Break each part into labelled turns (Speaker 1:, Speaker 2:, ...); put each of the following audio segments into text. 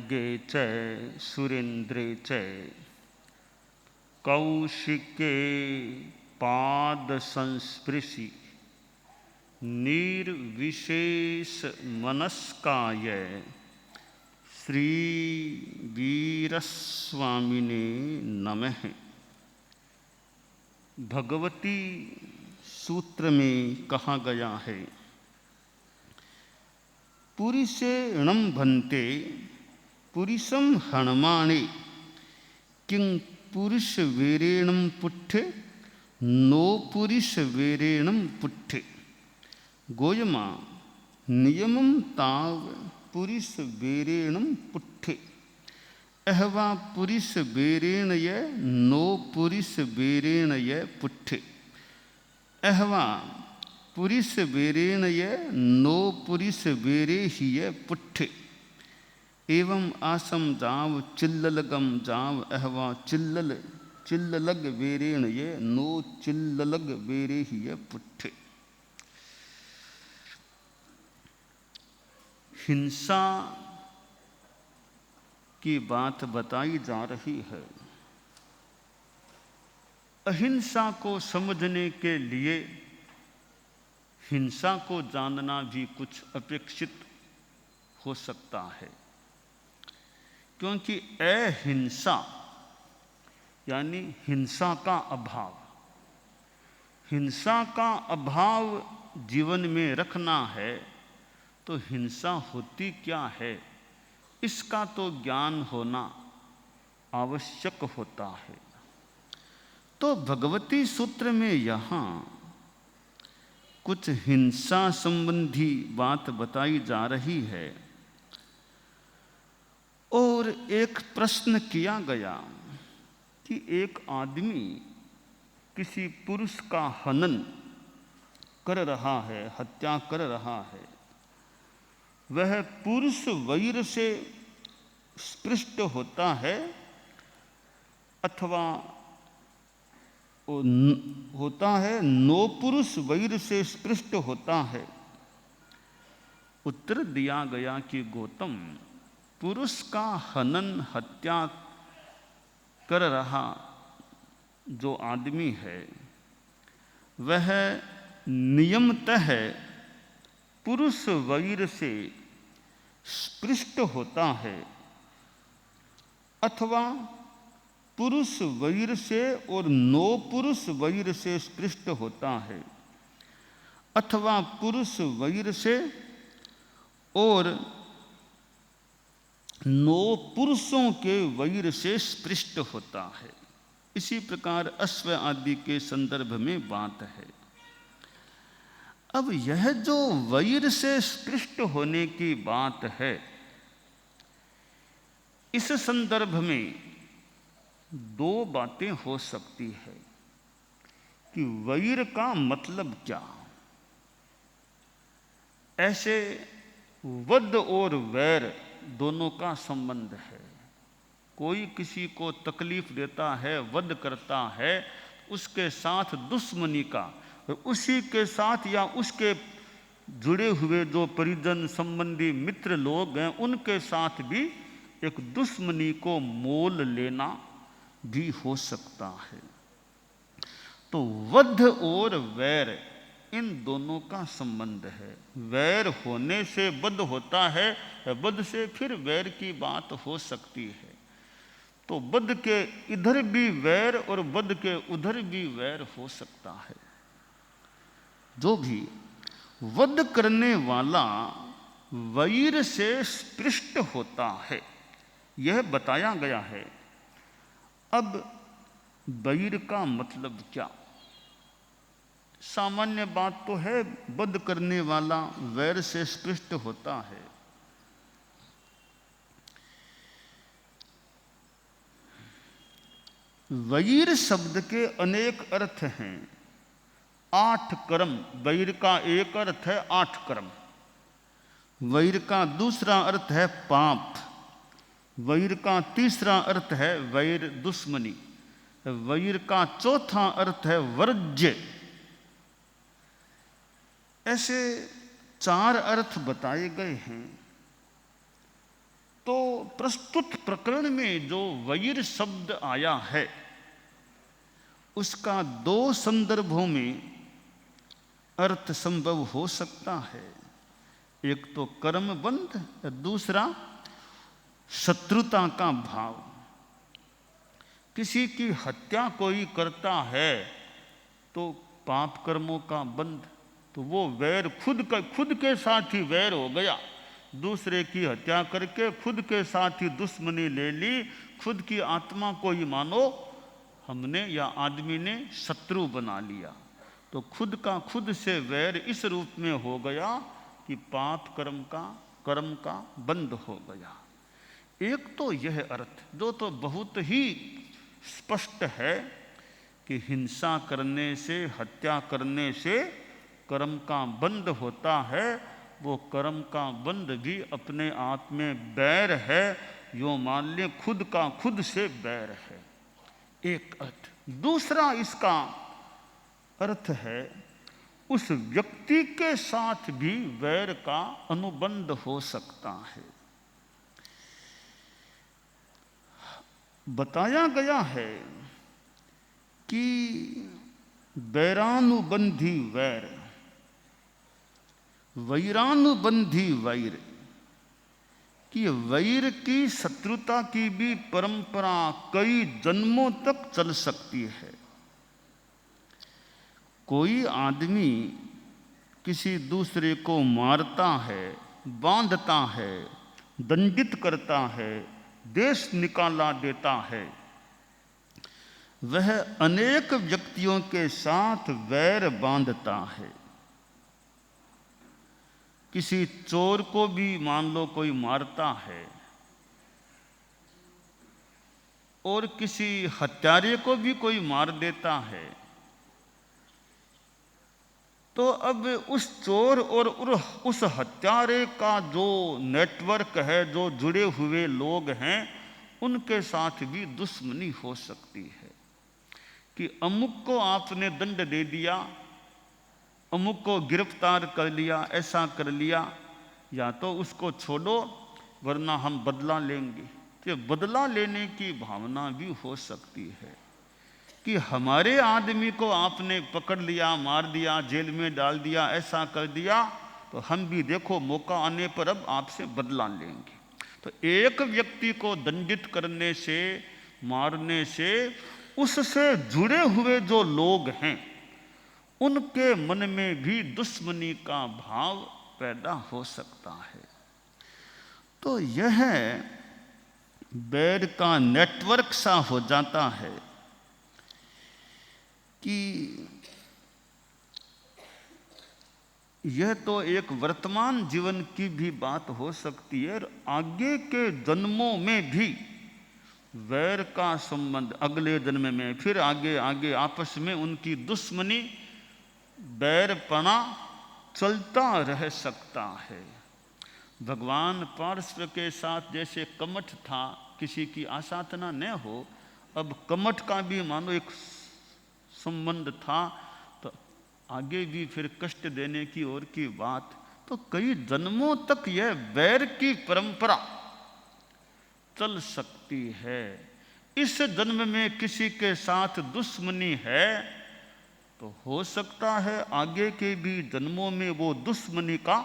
Speaker 1: खड्गे च सुरेन्द्रे च कौशिके पाद संस्पृशि निर्विशेष मनस्काय श्री वीरस्वामिने नमः। भगवती सूत्र में कहा गया है, पुरुषेणं भन्ते पुरुषं हणमाणे किं पुरुष वीरेणं पुट्ठे नो पुरुष वीरेणं पुट्ठे। गोयमा नियमं ताव पुरुष वीरेणं पुट्ठे अहवा पुरुष वीरेण ये नो पुरुष वीरेण ये पुट्ठे अहवा पुरुष वीरेण ये नो पुरुष वीरे ही ये पुट्ठे। एवं आसम जाव चिल्ललगम जाव अहवा चिल्ललग वीरेण ये नो चिल्ललग वीरे ही ये पुट्ठे। हिंसा की बात बताई जा रही है। अहिंसा को समझने के लिए हिंसा को जानना भी कुछ अपेक्षित हो सकता है, क्योंकि अहिंसा यानी हिंसा का अभाव, हिंसा का अभाव जीवन में रखना है तो हिंसा होती क्या है इसका तो ज्ञान होना आवश्यक होता है। तो भगवती सूत्र में यहाँ कुछ हिंसा संबंधी बात बताई जा रही है और एक प्रश्न किया गया कि एक आदमी किसी पुरुष का हनन कर रहा है, हत्या कर रहा है, वह पुरुष वैर से स्पृष्ट होता है अथवा होता है नो पुरुष वैर से स्पृष्ट होता है। उत्तर दिया गया कि गौतम, पुरुष का हनन हत्या कर रहा जो आदमी है वह नियमतः पुरुष वैर से स्पृष्ट होता है अथवा पुरुष वैर से और नो पुरुष वैर से स्पृष्ट होता है अथवा पुरुष वैर से और नो पुरुषों के वैर से स्पृष्ट होता है। इसी प्रकार अश्व आदि के संदर्भ में बात है। अब यह जो वैर से स्पृष्ट होने की बात है, इस संदर्भ में दो बातें हो सकती है कि वैर का मतलब क्या। ऐसे वध और वैर दोनों का संबंध है। कोई किसी को तकलीफ देता है, वध करता है, उसके साथ दुश्मनी का, उसी के साथ या उसके जुड़े हुए जो परिजन संबंधी मित्र लोग हैं उनके साथ भी एक दुश्मनी को मोल लेना भी हो सकता है। तो वध और वैर इन दोनों का संबंध है। वैर होने से वध होता है, वध से फिर वैर की बात हो सकती है। तो वध के इधर भी वैर और वध के उधर भी वैर हो सकता है। जो भी वध करने वाला वैर से स्पृष्ट होता है, यह बताया गया है। अब वैर का मतलब क्या? सामान्य बात तो है वध करने वाला वैर से स्पृष्ट होता है। वैर शब्द के अनेक अर्थ हैं। 8 कर्म, वैर का एक अर्थ है 8 कर्म। वैर का दूसरा अर्थ है पाप। वैर का तीसरा अर्थ है वैर दुश्मनी। वैर का चौथा अर्थ है वर्ज्य। ऐसे 4 अर्थ बताए गए हैं। तो प्रस्तुत प्रकरण में जो वैर शब्द आया है उसका दो संदर्भों में अर्थ संभव हो सकता है। एक तो कर्म बंध, दूसरा शत्रुता का भाव। किसी की हत्या कोई करता है तो पाप कर्मों का बंध, तो वो वैर खुद के साथ ही वैर हो गया। दूसरे की हत्या करके खुद के साथ ही दुश्मनी ले ली, खुद की आत्मा को ही मानो हमने या आदमी ने शत्रु बना लिया। तो खुद का खुद से वैर इस रूप में हो गया कि पाप कर्म का बंध हो गया। एक तो यह अर्थ जो तो बहुत ही स्पष्ट है कि हिंसा करने से, हत्या करने से कर्म का बंध होता है। वो कर्म का बंध भी अपने आप में बैर है, यो मान ले खुद का खुद से बैर है, एक अर्थ। दूसरा इसका अर्थ है उस व्यक्ति के साथ भी वैर का अनुबंध हो सकता है। बताया गया है कि वैरानुबंधी वैर, वैरानुबंधी वैर, कि वैर की शत्रुता की भी परंपरा कई जन्मों तक चल सकती है। कोई आदमी किसी दूसरे को मारता है, बांधता है, दंडित करता है, देश निकाला देता है, वह अनेक व्यक्तियों के साथ वैर बांधता है। किसी चोर को भी मान लो कोई मारता है और किसी हत्यारे को भी कोई मार देता है, तो अब उस चोर और उस हत्यारे का जो नेटवर्क है, जो जुड़े हुए लोग हैं, उनके साथ भी दुश्मनी हो सकती है कि अमुक को आपने दंड दे दिया, अमुक को गिरफ्तार कर लिया, ऐसा कर लिया, या तो उसको छोड़ो वरना हम बदला लेंगे। तो बदला लेने की भावना भी हो सकती है कि हमारे आदमी को आपने पकड़ लिया, मार दिया, जेल में डाल दिया, ऐसा कर दिया, तो हम भी देखो मौका आने पर अब आपसे बदला लेंगे। तो एक व्यक्ति को दंडित करने से, मारने से उससे जुड़े हुए जो लोग हैं उनके मन में भी दुश्मनी का भाव पैदा हो सकता है। तो यह बैर का नेटवर्क सा हो जाता है कि यह तो एक वर्तमान जीवन की भी बात हो सकती है और आगे के जन्मों में भी वैर का संबंध, अगले जन्म में फिर आगे आगे आपस में उनकी दुश्मनी, बैरपना चलता रह सकता है। भगवान पार्श्व के साथ जैसे कमठ था, किसी की आसाधना न हो, अब कमठ का भी मानो एक संबंध था, तो आगे भी फिर कष्ट देने की ओर की बात। तो कई जन्मों तक यह वैर की परंपरा चल सकती है। इस जन्म में किसी के साथ दुश्मनी है तो हो सकता है आगे के भी जन्मों में वो दुश्मनी का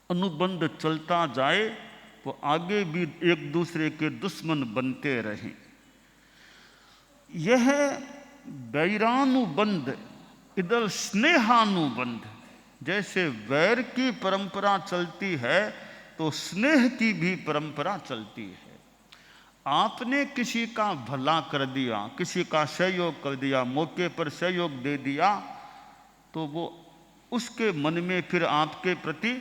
Speaker 1: अनुबंध चलता जाए, वो आगे भी एक दूसरे के दुश्मन बनते रहें। यह वैरानुबंध, इधर स्नेहानुबंध, जैसे वैर की परंपरा चलती है तो स्नेह की भी परंपरा चलती है। आपने किसी का भला कर दिया, किसी का सहयोग कर दिया, मौके पर सहयोग दे दिया, तो वो उसके मन में फिर आपके प्रति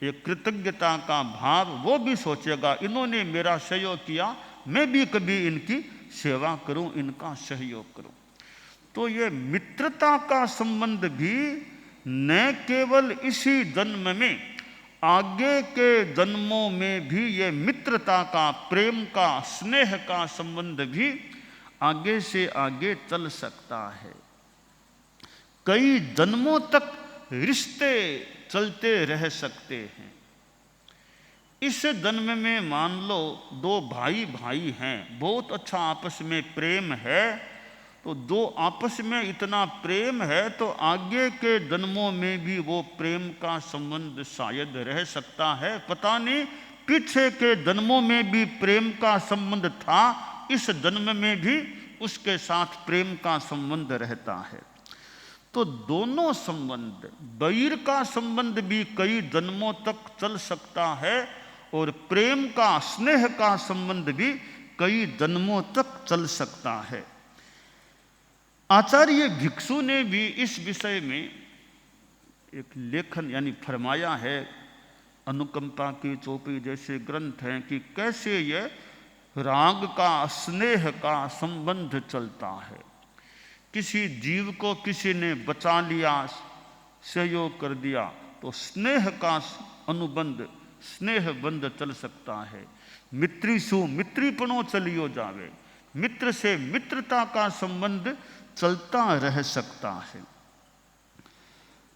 Speaker 1: एक कृतज्ञता का भाव, वो भी सोचेगा इन्होंने मेरा सहयोग किया, मैं भी कभी इनकी सेवा करूं, इनका सहयोग करूं। तो ये मित्रता का संबंध भी न केवल इसी जन्म में, आगे के जन्मों में भी ये मित्रता का, प्रेम का, स्नेह का संबंध भी आगे से आगे चल सकता है। कई जन्मों तक रिश्ते चलते रह सकते हैं। इस जन्म में मान लो दो भाई भाई हैं, बहुत अच्छा आपस में प्रेम है, तो दो आपस में इतना प्रेम है तो आगे के जन्मों में भी वो प्रेम का संबंध शायद रह सकता है। पता नहीं पीछे के जन्मों में भी प्रेम का संबंध था, इस जन्म में भी उसके साथ प्रेम का संबंध रहता है। तो दोनों संबंध, बैर का संबंध भी कई जन्मों तक चल सकता है और प्रेम का, स्नेह का संबंध भी कई जन्मों तक चल सकता है। आचार्य भिक्षु ने भी इस विषय में एक लेखन यानी फरमाया है, अनुकंपा की चौपी जैसे ग्रंथ हैं, कि कैसे यह राग का, स्नेह का संबंध चलता है। किसी जीव को किसी ने बचा लिया, सहयोग कर दिया, तो स्नेह का अनुबंध, स्नेह बंध चल सकता है। मित्री सु मित्रीपणो चलियो जावे, मित्र से मित्रता का संबंध चलता रह सकता है।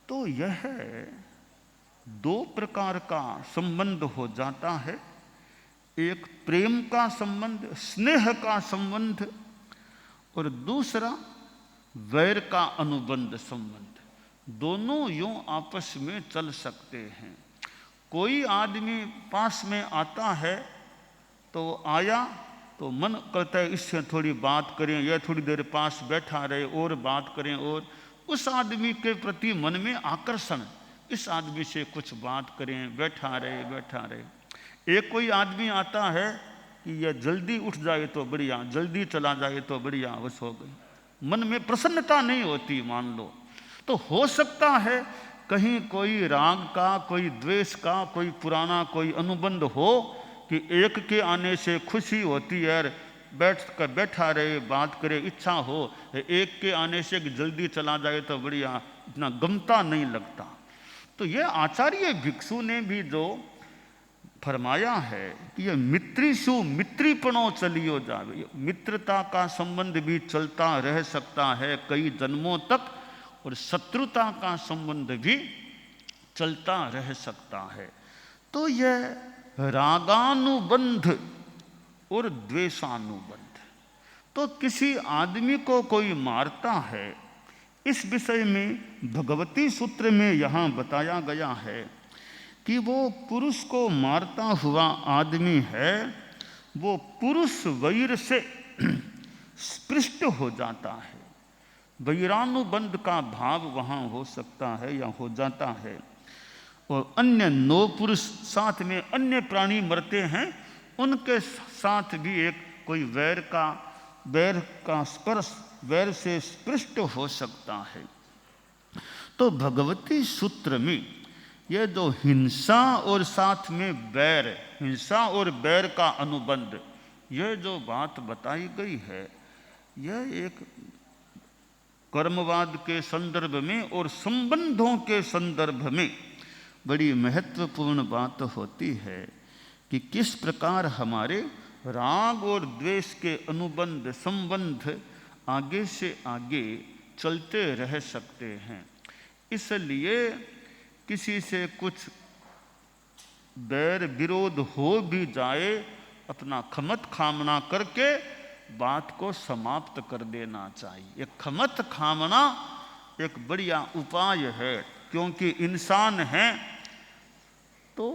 Speaker 1: तो यह दो प्रकार का संबंध हो जाता है, एक प्रेम का संबंध, स्नेह का संबंध, और दूसरा वैर का अनुबंध संबंध। दोनों यूं आपस में चल सकते हैं। कोई आदमी पास में आता है तो आया तो मन करता है इससे थोड़ी बात करें, या थोड़ी देर पास बैठा रहे और बात करें, और उस आदमी के प्रति मन में आकर्षण, इस आदमी से कुछ बात करें, बैठा रहे। एक कोई आदमी आता है कि यह जल्दी उठ जाए तो बढ़िया, जल्दी चला जाए तो बढ़िया, बस हो गई, मन में प्रसन्नता नहीं होती मान लो। तो हो सकता है कहीं कोई राग का, कोई द्वेष का, कोई पुराना कोई अनुबंध हो कि एक के आने से खुशी होती है, बैठा रहे, बात करे, इच्छा हो, एक के आने से जल्दी चला जाए तो बढ़िया, इतना गमता नहीं लगता। तो ये आचार्य भिक्षु ने भी जो फरमाया है कि ये मित्रीसु मित्रीपणो चलियो जावे, मित्रता का संबंध भी चलता रह सकता है कई जन्मों तक, और शत्रुता का संबंध भी चलता रह सकता है। तो यह रागानुबंध और द्वेषानुबंध, तो किसी आदमी को कोई मारता है, इस विषय में भगवती सूत्र में यहाँ बताया गया है कि वो पुरुष को मारता हुआ आदमी है, वो पुरुष वैर से स्पृष्ट हो जाता है। वैरानुबंध का भाव वहाँ हो सकता है या हो जाता है। और अन्य 9 पुरुष साथ में अन्य प्राणी मरते हैं, उनके साथ भी एक कोई वैर का स्पर्श, वैर से स्पृष्ट हो सकता है। तो भगवती सूत्र में यह जो हिंसा और साथ में बैर, हिंसा और बैर का अनुबंध, यह जो बात बताई गई है, यह एक कर्मवाद के संदर्भ में और संबंधों के संदर्भ में बड़ी महत्वपूर्ण बात होती है कि किस प्रकार हमारे राग और द्वेष के अनुबंध, संबंध आगे से आगे चलते रह सकते हैं। इसलिए किसी से कुछ बैर विरोध हो भी जाए, अपना खमत खामना करके बात को समाप्त कर देना चाहिए। एक खमत खामना एक बढ़िया उपाय है, क्योंकि इंसान है तो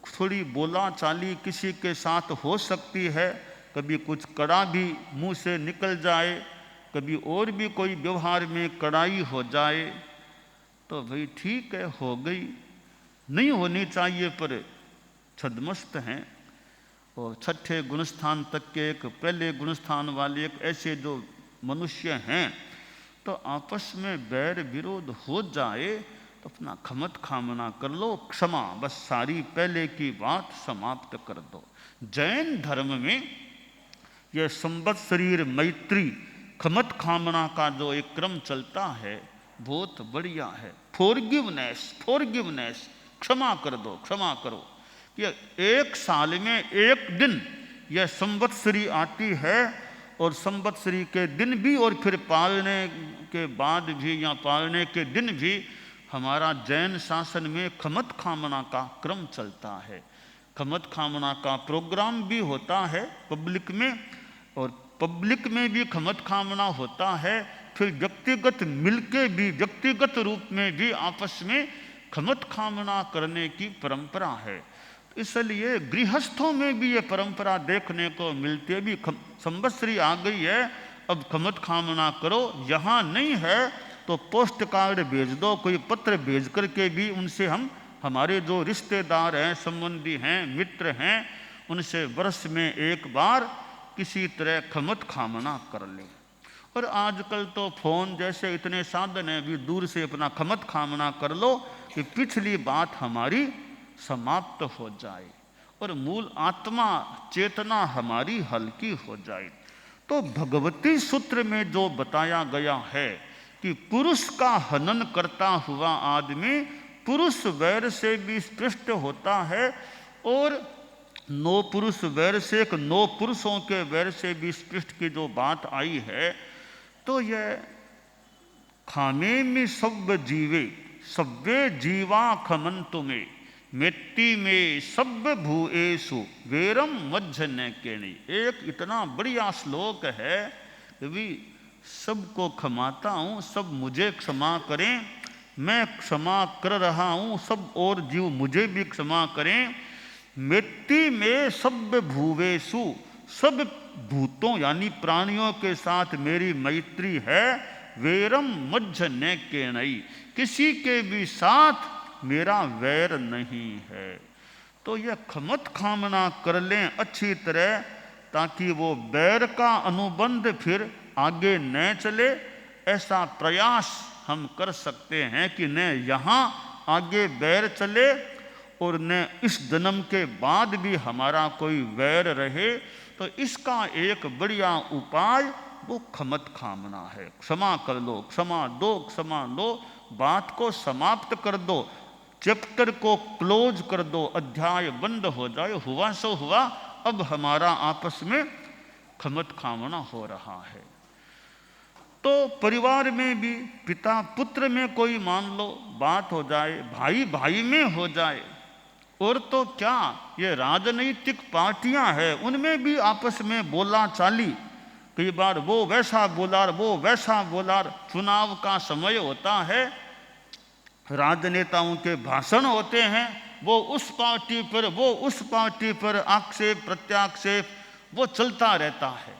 Speaker 1: थोड़ी बोला चाली किसी के साथ हो सकती है, कभी कुछ कड़ा भी मुंह से निकल जाए, कभी और भी कोई व्यवहार में कड़ाई हो जाए, तो भाई ठीक है, हो गई, नहीं होनी चाहिए, पर छद्मस्त हैं। और छठे गुणस्थान तक के एक पहले गुणस्थान वाले एक ऐसे जो मनुष्य हैं, तो आपस में बैर विरोध हो जाए तो अपना खमत खामना कर लो, क्षमा, बस सारी पहले की बात समाप्त कर दो। जैन धर्म में यह संवत्सरीर मैत्री खमत खामना का जो एक क्रम चलता है, बहुत बढ़िया है। फॉरगिवनेस, क्षमा कर दो, क्षमा करो। ये एक साल में एक दिन यह संवत्सरी आती है, और संवत्सरी के दिन भी और फिर पालने के बाद भी या पालने के दिन भी हमारा जैन शासन में खमत खामना का क्रम चलता है। खमत खामना का प्रोग्राम भी होता है पब्लिक में, और पब्लिक में भी खमत खामना होता है, फिर व्यक्तिगत मिलके भी, व्यक्तिगत रूप में भी आपस में खमत खामना करने की परंपरा है। इसलिए गृहस्थों में भी ये परंपरा देखने को मिलती है। भी संवत्सरी आ गई है, अब खमत खामना करो, यहाँ नहीं है तो पोस्ट कार्ड भेज दो, कोई पत्र भेज करके भी उनसे हम, हमारे जो रिश्तेदार हैं, संबंधी हैं, मित्र हैं, उनसे वर्ष में एक बार किसी तरह खमत खामना कर ले। और आजकल तो फोन जैसे इतने साधन हैं, भी दूर से अपना खमत खामना कर लो कि पिछली बात हमारी समाप्त हो जाए और मूल आत्मा चेतना हमारी हल्की हो जाए। तो भगवती सूत्र में जो बताया गया है कि पुरुष का हनन करता हुआ आदमी पुरुष वैर से भी स्पृष्ट होता है, और नौ पुरुष वैर से, एक नौ पुरुषों के वैर से भी स्पृष्ट की जो बात आई है, तो यह खामे में सब जीवे सव्वे जीवा खमंतु में मिट्टी में सब भूएसु वेरम मध्य न केणी। एक इतना बढ़िया श्लोक है कि भी सबको क्षमाता हूँ, सब मुझे क्षमा करें, मैं क्षमा कर रहा हूँ, सब और जीव मुझे भी क्षमा करें। मिट्टी में सब भूवेसु, सब भूतों यानी प्राणियों के साथ मेरी मैत्री है। वेरम मध्य न केणई, किसी के भी साथ मेरा वैर नहीं है। तो यह खमत खामना कर लें अच्छी तरह, ताकि वो वैर का अनुबंध फिर आगे न चले। ऐसा प्रयास हम कर सकते हैं कि न यहाँ आगे वैर चले और न इस जन्म के बाद भी हमारा कोई वैर रहे। तो इसका एक बढ़िया उपाय वो खमत खामना है। क्षमा कर लो, क्षमा दो, क्षमा लो, बात को समाप्त कर दो, चैप्टर को क्लोज कर दो, अध्याय बंद हो जाए, हुआ सो हुआ, अब हमारा आपस में खमत खामना हो रहा है। तो परिवार में भी पिता पुत्र में कोई मान लो बात हो जाए, भाई भाई में हो जाए, और तो क्या ये राजनीतिक पार्टियां हैं उनमें भी आपस में बोला चाली, कई बार वो वैसा बोला वो वैसा बोला। चुनाव का समय होता है, राजनेताओं के भाषण होते हैं, वो उस पार्टी पर वो उस पार्टी पर आक्षेप प्रत्याक्षेप वो चलता रहता है,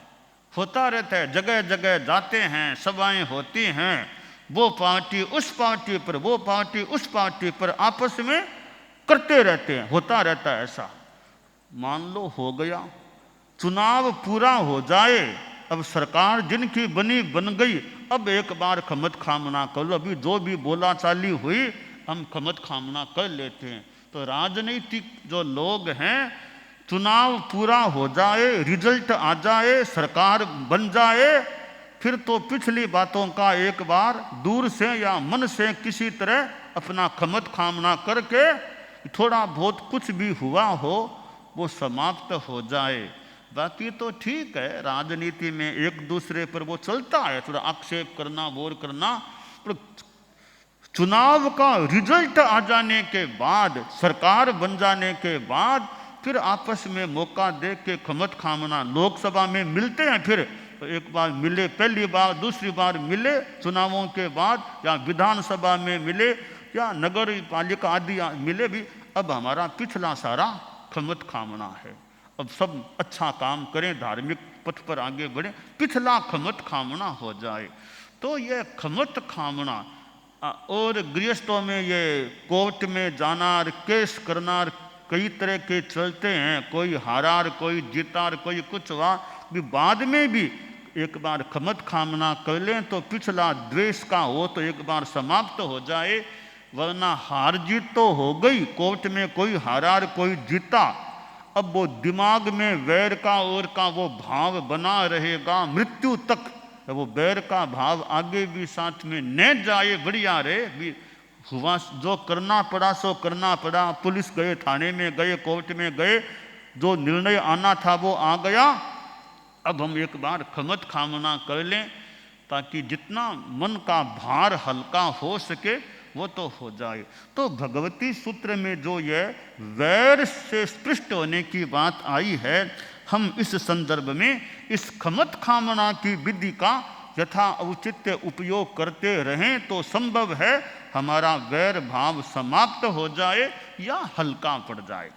Speaker 1: होता रहता है। जगह जगह जाते हैं, सभाएं होती हैं, वो पार्टी उस पार्टी पर, वो पार्टी उस पार्टी पर आपस में करते रहते हैं, होता रहता है ऐसा। मान लो हो गया, चुनाव पूरा हो जाए, अब सरकार जिनकी बनी बन गई, अब एक बार खमत खामना कर लो। अभी जो भी बोला चाली हुई हम खमत खामना कर लेते हैं। तो राजनीतिक जो लोग हैं, चुनाव पूरा हो जाए, रिजल्ट आ जाए, सरकार बन जाए, फिर तो पिछली बातों का एक बार दूर से या मन से किसी तरह अपना खमत खामना करके थोड़ा बहुत कुछ भी हुआ हो वो समाप्त हो जाए। बाकी तो ठीक है, राजनीति में एक दूसरे पर वो चलता है, थोड़ा आक्षेप करना, वोर करना, पर चुनाव का रिजल्ट आ जाने के बाद, सरकार बन जाने के बाद, फिर आपस में मौका दे के खमत खामना। लोकसभा में मिलते हैं, फिर एक बार मिले, पहली बार दूसरी बार मिले चुनावों के बाद, या विधानसभा में मिले या नगर पालिका आदि मिले भी, अब हमारा पिछला सारा खमत खामना है। अब सब अच्छा काम करें, धार्मिक पथ पर आगे बढ़ें, पिछला खमत खामना हो जाए। तो यह खमत खामना, और गृहस्थों में ये कोर्ट में जाना, केस करना, कई तरह के चलते हैं, कोई हारार, कोई जीतार, कोई कुछ हुआ भी, बाद में भी एक बार खमत खामना कर लें तो पिछला द्वेष का हो तो एक बार समाप्त हो जाए। वरना हार जीत तो हो गई, कोर्ट में कोई हारार कोई जीता, अब वो दिमाग में वैर का और का वो भाव बना रहेगा मृत्यु तक। वो वैर का भाव आगे भी साथ में न जाए, बढ़िया रहे। भी हुआ जो करना पड़ा सो करना पड़ा, पुलिस गए, थाने में गए, कोर्ट में गए, जो निर्णय आना था वो आ गया। अब हम एक बार खमत खामना कर लें, ताकि जितना मन का भार हल्का हो सके वो तो हो जाए। तो भगवती सूत्र में जो ये वैर से स्पृष्ट होने की बात आई है, हम इस संदर्भ में इस खमत खामना की विधि का यथा औचित्य उपयोग करते रहें तो संभव है हमारा वैर भाव समाप्त हो जाए या हल्का पड़ जाए।